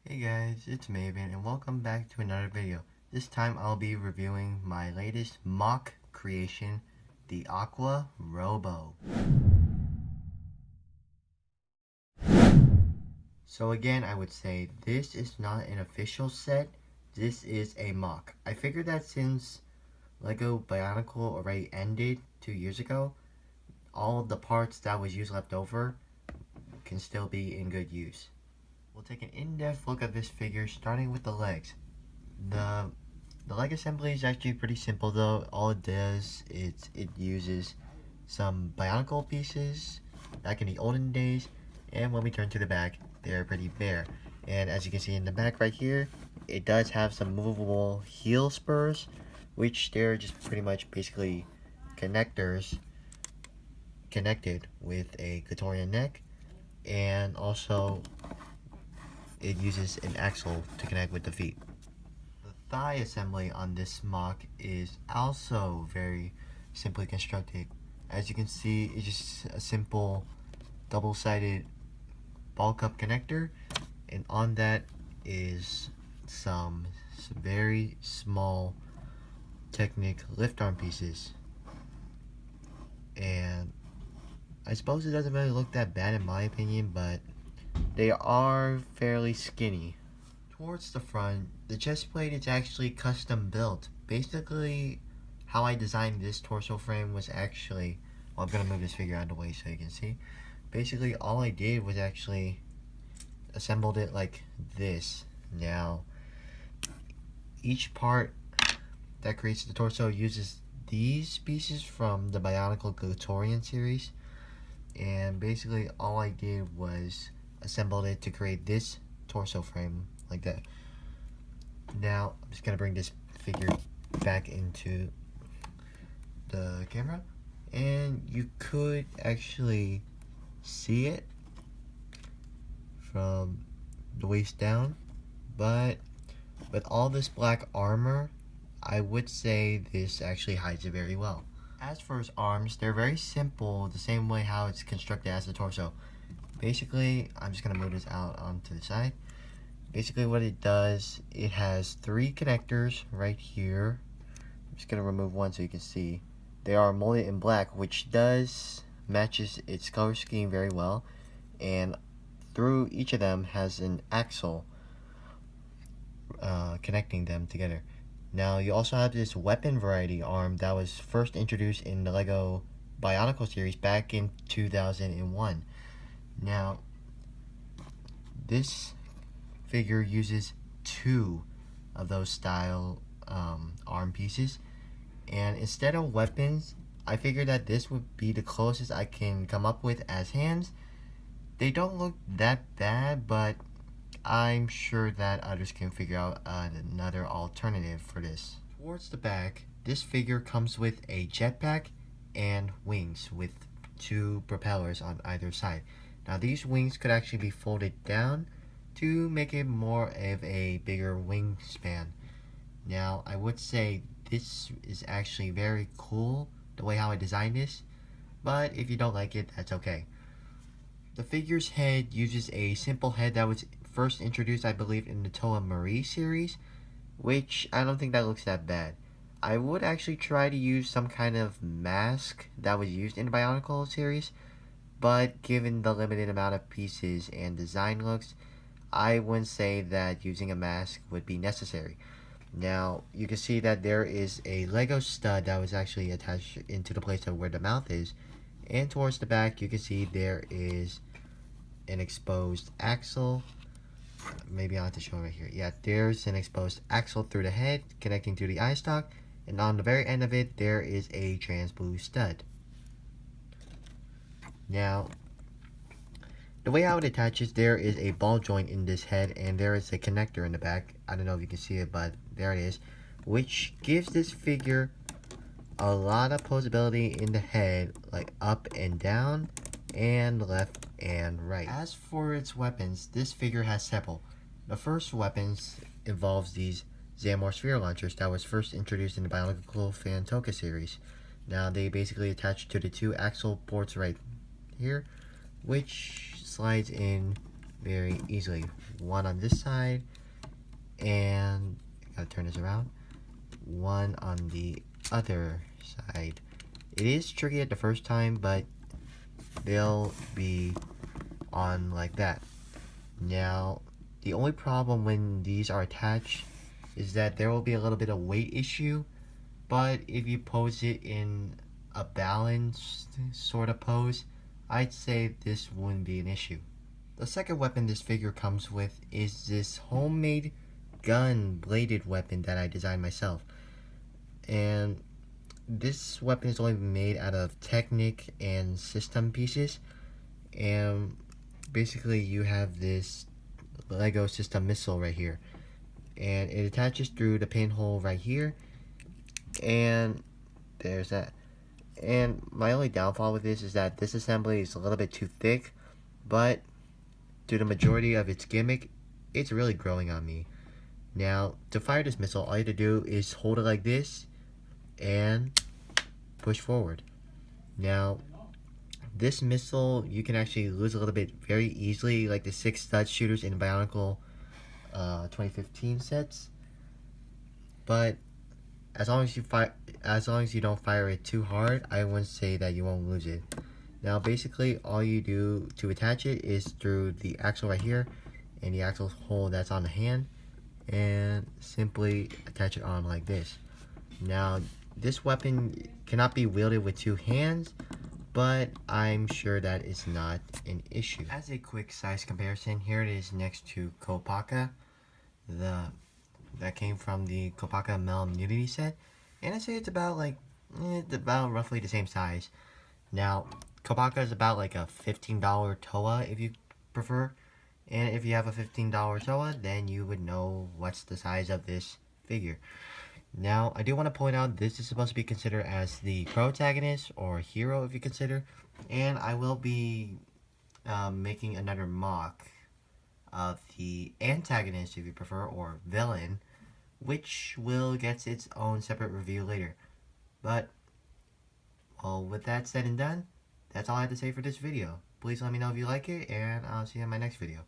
Hey guys, it's Maven and welcome back to another video. This time I'll be reviewing my latest MOC creation, the Aqua Robo. So again, I would say this is not an official set, this is a MOC. I figured that since Lego Bionicle already ended 2 years ago, all of the parts that was used left over can still be in good use. We'll take an in-depth look at this figure starting with the legs. The leg assembly is actually pretty simple though. All it does is it uses some Bionicle pieces back in the olden days, and when we turn to the back, they're pretty bare. And as you can see in the back right here, it does have some movable heel spurs, which they're just pretty much basically connectors connected with a Clitorian neck, and also it uses an axle to connect with the feet. The thigh assembly on this MOC is also very simply constructed. As you can see, it's just a simple double-sided ball cup connector, and on that is some very small Technic lift arm pieces. And I suppose it doesn't really look that bad in my opinion, but they are fairly skinny. Towards the front, the chest plate is actually custom built. Basically, how I designed this torso frame was actually, well, I'm gonna move this figure out of the way so you can see. Basically, all I did was actually assembled it like this. Now, each part that creates the torso uses these pieces from the Bionicle Clitorian series, and basically all I did was assembled it to create this torso frame like that. Now I'm just gonna bring this figure back into the camera, and you could actually see it from the waist down, but with all this black armor, I would say this actually hides it very well. As for his arms, they're very simple, the same way how it's constructed as the torso. Basically, I'm just gonna move this out onto the side. Basically what it does, it has 3 connectors right here. I'm just gonna remove one so you can see. They are molded in black, which matches its color scheme very well, and through each of them has an axle connecting them together. Now you also have this weapon variety arm that was first introduced in the Lego Bionicle series back in 2001. Now this figure uses 2 of those style arm pieces, and instead of weapons, I figured that this would be the closest I can come up with as hands. They don't look that bad, but I'm sure that others can figure out another alternative for this. Towards the back, this figure comes with a jetpack and wings with 2 propellers on either side. Now these wings could actually be folded down to make it more of a bigger wingspan. Now I would say this is actually very cool the way how I designed this, but if you don't like it, that's okay. The figure's head uses a simple head that was first introduced, I believe, in the Toa Marie series, which I don't think that looks that bad. I would actually try to use some kind of mask that was used in the Bionicle series, but given the limited amount of pieces and design looks, I wouldn't say that using a mask would be necessary. Now, you can see that there is a Lego stud that was actually attached into the place of where the mouth is, and towards the back you can see there is an exposed axle. Maybe I'll have to show it right here. Yeah, there's an exposed axle through the head connecting to the eye stalk, and on the very end of it there is a trans blue stud. Now, the way how it attaches, there is a ball joint in this head, and there is a connector in the back. I don't know if you can see it, but there it is, which gives this figure a lot of posability in the head, like up and down, and left and right. As for its weapons, this figure has several. The first weapons involves these Zamor sphere launchers that was first introduced in the Bionicle Fantoka series. Now they basically attach to the 2 axle ports right here, which slides in very easily. One on this side, and gotta turn this around. One on the other side. It is tricky at the first time, but they'll be on like that. Now, the only problem when these are attached is that there will be a little bit of weight issue, but if you pose it in a balanced sort of pose, I'd say this wouldn't be an issue. The second weapon this figure comes with is this homemade gun bladed weapon that I designed myself. And this weapon is only made out of Technic and system pieces, and basically you have this Lego system missile right here, and it attaches through the pinhole right here, and there's that. And my only downfall with this is that this assembly is a little bit too thick, but to the majority of its gimmick, it's really growing on me. Now, to fire this missile, all you have to do is hold it like this and push forward. Now, this missile, you can actually lose a little bit very easily, like the 6 stud shooters in Bionicle 2015 sets. But as long as you don't fire it too hard, I wouldn't say that you won't lose it. Now, basically, all you do to attach it is through the axle right here and the axle hole that's on the hand, and simply attach it on like this. Now, this weapon cannot be wielded with 2 hands, but I'm sure that is not an issue. As a quick size comparison, here it is next to Kopaka, that came from the Kopaka Mel Immunity set, and I'd say it's about roughly the same size. Now, Kopaka is about like a $15 TOA if you prefer, and if you have a $15 TOA, then you would know what's the size of this figure. Now, I do want to point out this is supposed to be considered as the protagonist or hero if you consider, and I will be making another MOC of the antagonist if you prefer, or villain, which will get its own separate review later. But, well, with that said and done, that's all I have to say for this video. Please let me know if you like it, and I'll see you in my next video.